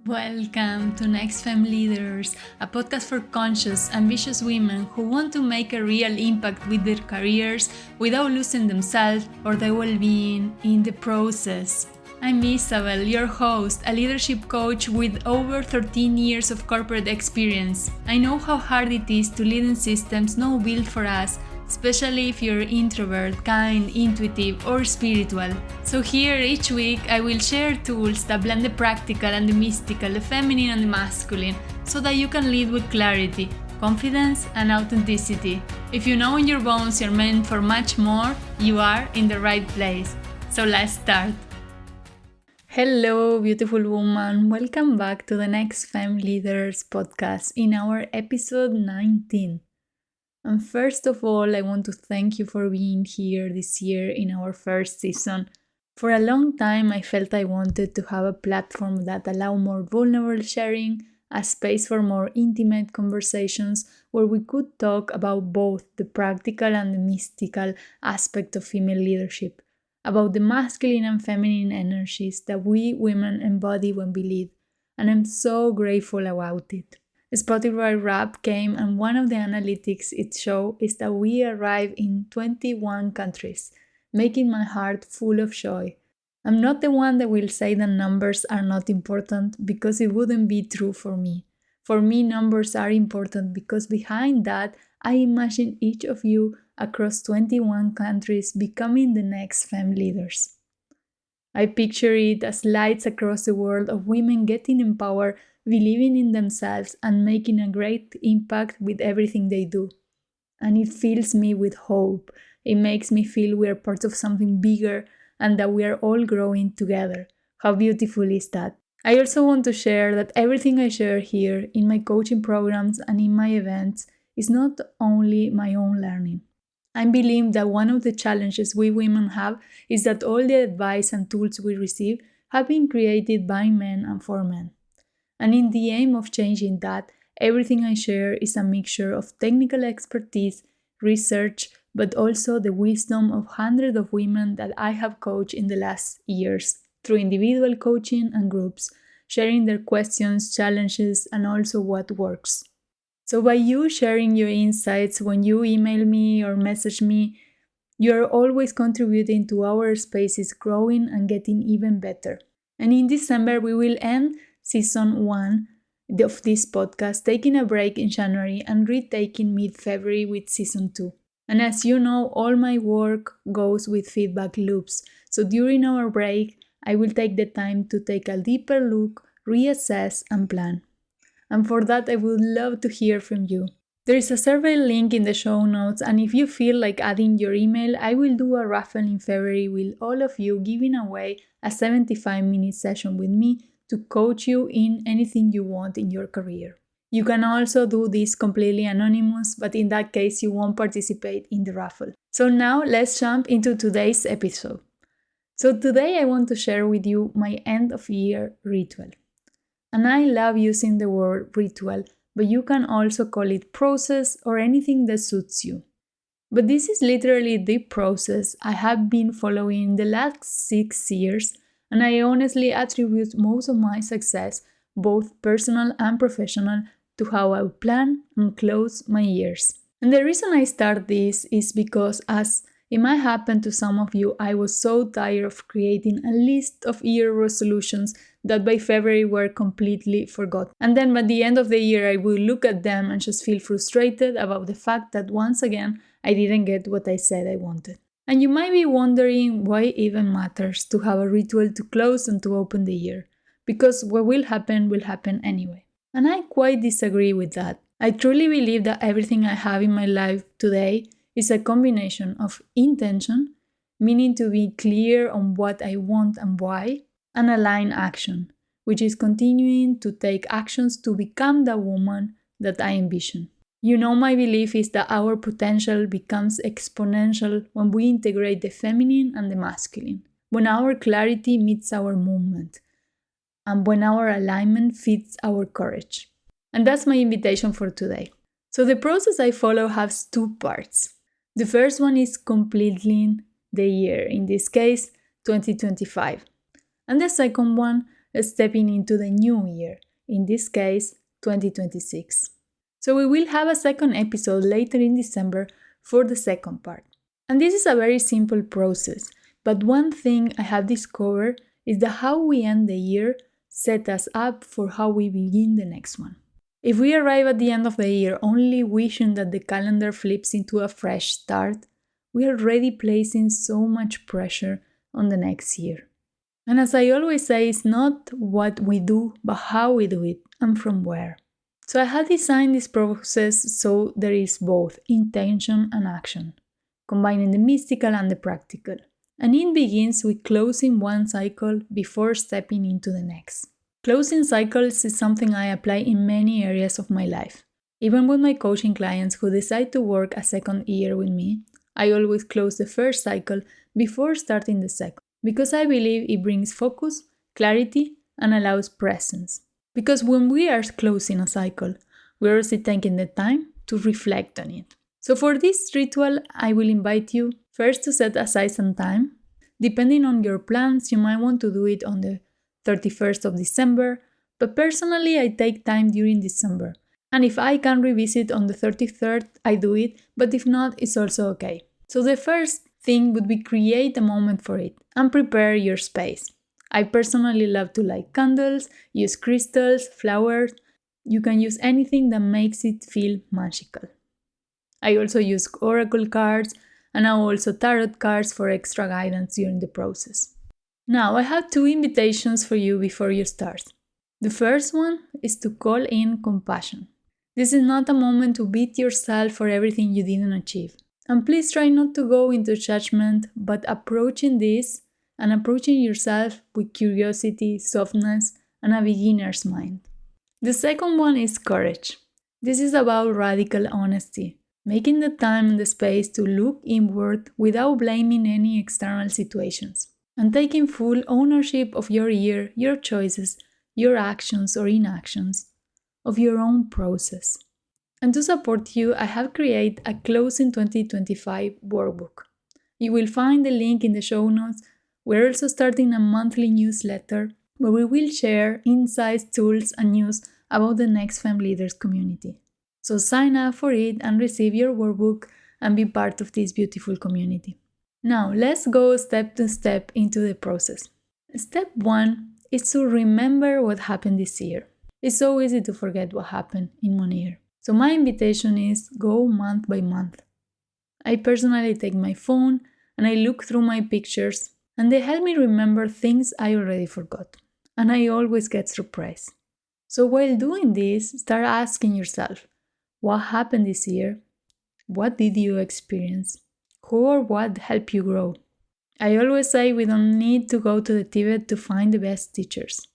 Welcome to Nextfem Leaders, a podcast for conscious, ambitious women who want to make a real impact with their careers without losing themselves or their well-being in the process. I'm Isabel, your host, a leadership coach with over 13 years of corporate experience. I know how hard it is to lead in systems not built for us, especially if you're introvert, kind, intuitive, or spiritual. So here, each week, I will share tools that blend the practical and the mystical, the feminine and the masculine, so that you can lead with clarity, confidence, and authenticity. If you know in your bones you're meant for much more, you are in the right place. So let's start. Hello, beautiful woman. Welcome back to the Nextfem Leaders Podcast in our episode 19. And first of all, I want to thank you for being here this year in our first season. For a long time, I felt I wanted to have a platform that allowed more vulnerable sharing, a space for more intimate conversations where we could talk about both the practical and the mystical aspect of female leadership, about the masculine and feminine energies that we women embody when we lead. And I'm so grateful about it. Spotify Wrap came and one of the analytics it showed is that we arrive in 21 countries, making my heart full of joy. I'm not the one that will say that numbers are not important because it wouldn't be true for me. For me, numbers are important because behind that, I imagine each of you across 21 countries becoming the next femme leaders. I picture it as lights across the world of women getting empowered, believing in themselves and making a great impact with everything they do. And it fills me with hope. It makes me feel we are part of something bigger and that we are all growing together. How beautiful is that? I also want to share that everything I share here in my coaching programs and in my events is not only my own learning. I believe that one of the challenges we women have is that all the advice and tools we receive have been created by men and for men. And in the aim of changing that, everything I share is a mixture of technical expertise, research, but also the wisdom of hundreds of women that I have coached in the last years through individual coaching and groups, sharing their questions, challenges, and also what works. So by you sharing your insights when you email me or message me, you're always contributing to our spaces growing and getting even better. And in December, we will end Season 1 of this podcast, taking a break in January and retaking mid-February with Season 2. And as you know, all my work goes with feedback loops. So during our break, I will take the time to take a deeper look, reassess, and plan. And for that, I would love to hear from you. There is a survey link in the show notes, and if you feel like adding your email, I will do a raffle in February with all of you giving away a 75-minute session with me to coach you in anything you want in your career. You can also do this completely anonymous, but in that case, you won't participate in the raffle. So now let's jump into today's episode. So today I want to share with you my end of year ritual. And I love using the word ritual, but you can also call it process or anything that suits you. But this is literally the process I have been following the last 6 years, and I honestly attribute most of my success, both personal and professional, to how I plan and close my years. And the reason I start this is because, as it might happen to some of you, I was so tired of creating a list of year resolutions that by February were completely forgotten. And then by the end of the year, I will look at them and just feel frustrated about the fact that once again, I didn't get what I said I wanted. And you might be wondering why it even matters to have a ritual to close and to open the year, because what will happen anyway. And I quite disagree with that. I truly believe that everything I have in my life today is a combination of intention, meaning to be clear on what I want and why, and aligned action, which is continuing to take actions to become the woman that I envision. You know, my belief is that our potential becomes exponential when we integrate the feminine and the masculine, when our clarity meets our movement, and when our alignment fits our courage. And that's my invitation for today. So the process I follow has 2 parts. The first one is completing the year, in this case, 2025. And the second one stepping into the new year, in this case, 2026. So we will have a second episode later in December for the second part. And this is a very simple process, but one thing I have discovered is that how we end the year set us up for how we begin the next one. If we arrive at the end of the year only wishing that the calendar flips into a fresh start, we are already placing so much pressure on the next year. And as I always say, it's not what we do, but how we do it and from where. So I have designed this process so there is both intention and action, combining the mystical and the practical. And it begins with closing one cycle before stepping into the next. Closing cycles is something I apply in many areas of my life. Even with my coaching clients who decide to work a second year with me, I always close the first cycle before starting the second, because I believe it brings focus, clarity, and allows presence. Because when we are closing a cycle, we are also taking the time to reflect on it. So for this ritual, I will invite you first to set aside some time. Depending on your plans, you might want to do it on the 31st of December, but personally I take time during December. And if I can revisit on the 33rd, I do it, but if not, it's also okay. So the first thing would be create a moment for it and prepare your space. I personally love to light candles, use crystals, flowers. You can use anything that makes it feel magical. I also use oracle cards and now also tarot cards for extra guidance during the process. Now I have 2 invitations for you before you start. The first one is to call in compassion. This is not a moment to beat yourself for everything you didn't achieve. And please try not to go into judgment, but approaching this and approaching yourself with curiosity, softness, and a beginner's mind. The second one is courage. This is about radical honesty, making the time and the space to look inward without blaming any external situations, and taking full ownership of your year, your choices, your actions or inactions, of your own process. And to support you, I have created a Closing 2025 workbook. You will find the link in the show notes. We're also starting a monthly newsletter where we will share insights, tools, and news about the Nextfem Leaders community. So sign up for it and receive your workbook and be part of this beautiful community. Now, let's go step to step into the process. Step 1 is to remember what happened this year. It's so easy to forget what happened in one year. So my invitation is go month by month. I personally take my phone and I look through my pictures and they help me remember things I already forgot. And I always get surprised. So while doing this, start asking yourself, what happened this year? What did you experience? Who or what helped you grow? I always say we don't need to go to the Tibet to find the best teachers.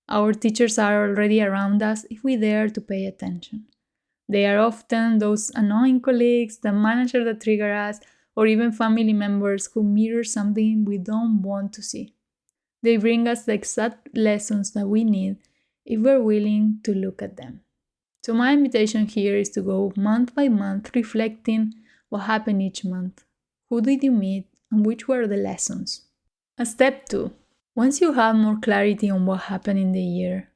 Our teachers are already around us if we dare to pay attention. They are often those annoying colleagues, the manager that trigger us, or even family members who mirror something we don't want to see. They bring us the exact lessons that we need if we're willing to look at them. So my invitation here is to go month by month, reflecting what happened each month. Who did you meet and which were the lessons? Step 2. Once you have more clarity on what happened in the year,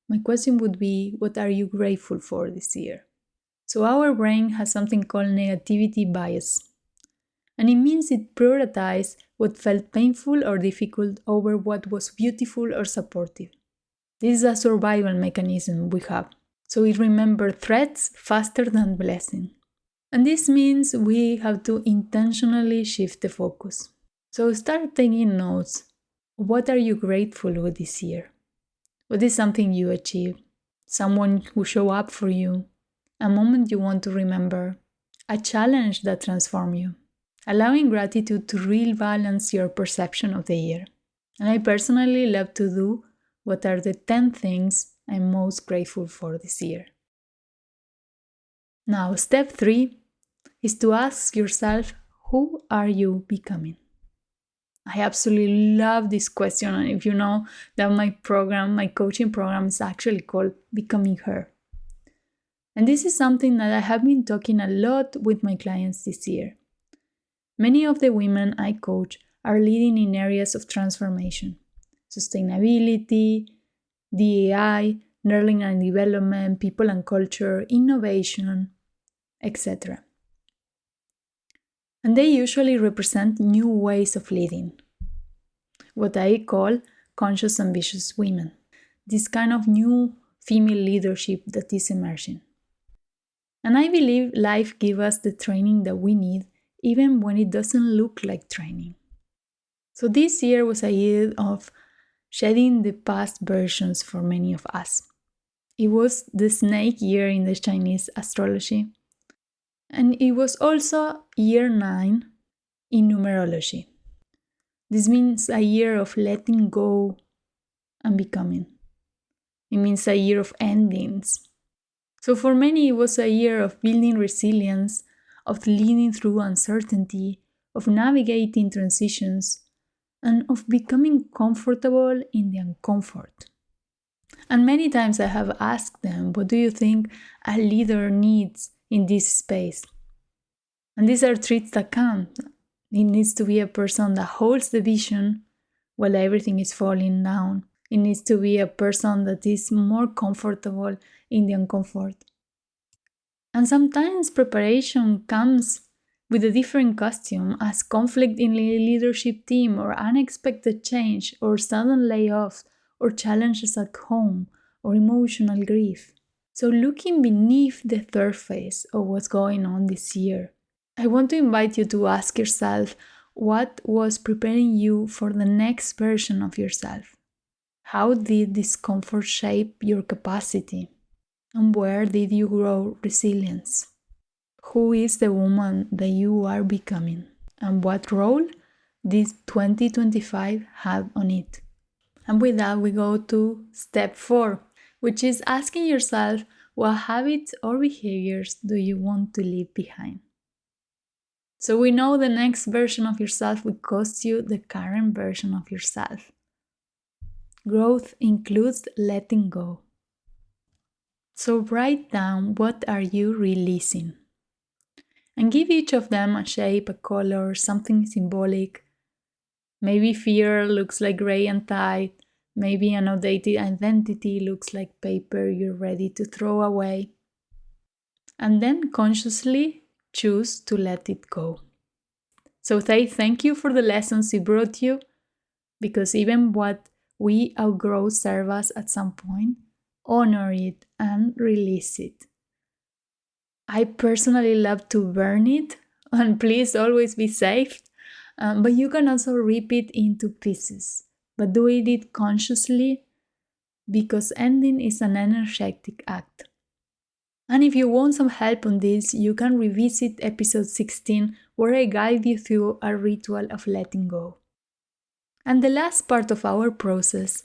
my question would be, what are you grateful for this year? So our brain has something called negativity bias. And it means it prioritizes what felt painful or difficult over what was beautiful or supportive. This is a survival mechanism we have. So it remembers threats faster than blessing. And this means we have to intentionally shift the focus. So start taking notes. What are you grateful for this year? What is something you achieved? Someone who showed up for you? A moment you want to remember? A challenge that transformed you? Allowing gratitude to rebalance your perception of the year. And I personally love to do what are the 10 things I'm most grateful for this year. Now, step 3 is to ask yourself, who are you becoming? I absolutely love this question, and if you know that my coaching program is actually called Becoming Her. And this is something that I have been talking a lot with my clients this year. Many of the women I coach are leading in areas of transformation, sustainability, DEI, learning and development, people and culture, innovation, etc. And they usually represent new ways of leading, what I call conscious, ambitious women. This kind of new female leadership that is emerging. And I believe life gives us the training that we need, even when it doesn't look like training. So this year was a year of shedding the past versions for many of us. It was the snake year in the Chinese astrology. And it was also year 9 in numerology. This means a year of letting go and becoming. It means a year of endings. So for many, it was a year of building resilience, of leading through uncertainty, of navigating transitions, and of becoming comfortable in the uncomfort. And many times I have asked them, what do you think a leader needs in this space? And these are traits that count. It needs to be a person that holds the vision while everything is falling down. It needs to be a person that is more comfortable in the uncomfort. And sometimes preparation comes with a different costume, as conflict in a leadership team, or unexpected change, or sudden layoffs, or challenges at home, or emotional grief. So looking beneath the surface of what's going on this year, I want to invite you to ask yourself what was preparing you for the next version of yourself. How did discomfort shape your capacity? And where did you grow resilience? Who is the woman that you are becoming? And what role did 2025 have on it? And with that, we go to step 4, which is asking yourself, what habits or behaviors do you want to leave behind? So we know the next version of yourself will cost you the current version of yourself. Growth includes letting go. So write down, what are you releasing? And give each of them a shape, a color, something symbolic. Maybe fear looks like gray and tight. Maybe an outdated identity looks like paper you're ready to throw away. And then consciously choose to let it go. So say thank you for the lessons it brought you, because even what we outgrow serve us at some point. Honor it and release it. I personally love to burn it, and please always be safe. But you can also rip it into pieces, but do it consciously, because ending is an energetic act. And if you want some help on this, you can revisit episode 16, where I guide you through a ritual of letting go. And the last part of our process,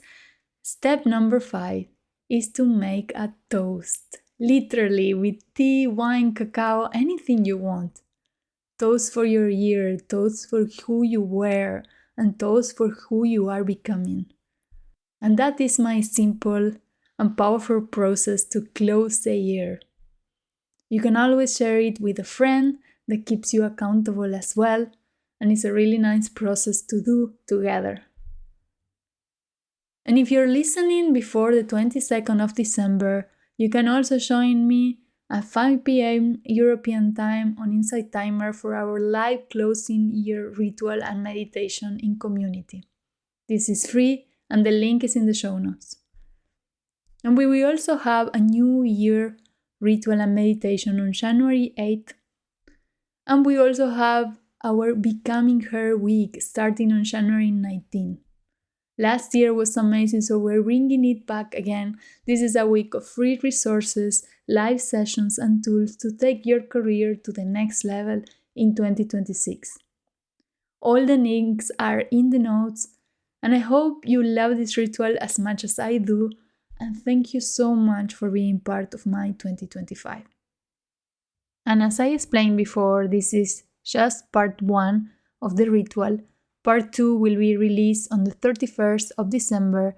step number 5, is to make a toast. Literally, with tea, wine, cacao, anything you want. Toast for your year, toast for who you were, and toast for who you are becoming. And that is my simple and powerful process to close the year. You can always share it with a friend that keeps you accountable as well, and it's a really nice process to do together. And if you're listening before the 22nd of December, you can also join me at 5 p.m. European time on Insight Timer for our live closing year ritual and meditation in community. This is free, and the link is in the show notes. And we will also have a new year ritual and meditation on January 8th. And we also have our Becoming Her week starting on January 19th. Last year was amazing, so we're bringing it back again. This is a week of free resources, live sessions, and tools to take your career to the next level in 2026. All the links are in the notes, and I hope you love this ritual as much as I do, and thank you so much for being part of my 2025. And as I explained before, this is just part 1 of the ritual. Part 2 will be released on the 31st of December,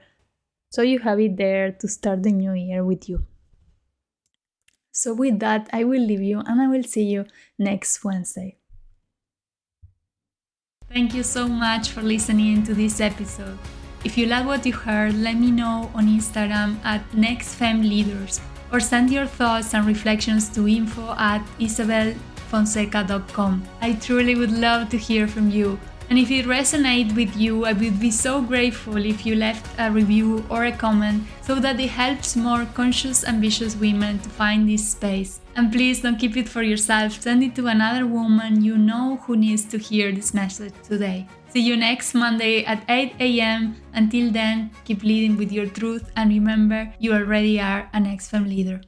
so you have it there to start the new year with you. So with that, I will leave you, and I will see you next Wednesday. Thank you so much for listening to this episode. If you like what you heard, let me know on Instagram at Nextfem Leaders or send your thoughts and reflections to info@isabelfonseca.com. I truly would love to hear from you. And if it resonates with you, I would be so grateful if you left a review or a comment so that it helps more conscious, ambitious women to find this space. And please don't keep it for yourself. Send it to another woman you know who needs to hear this message today. See you next Monday at 8 a.m. Until then, keep leading with your truth and remember, you already are a Nextfem leader.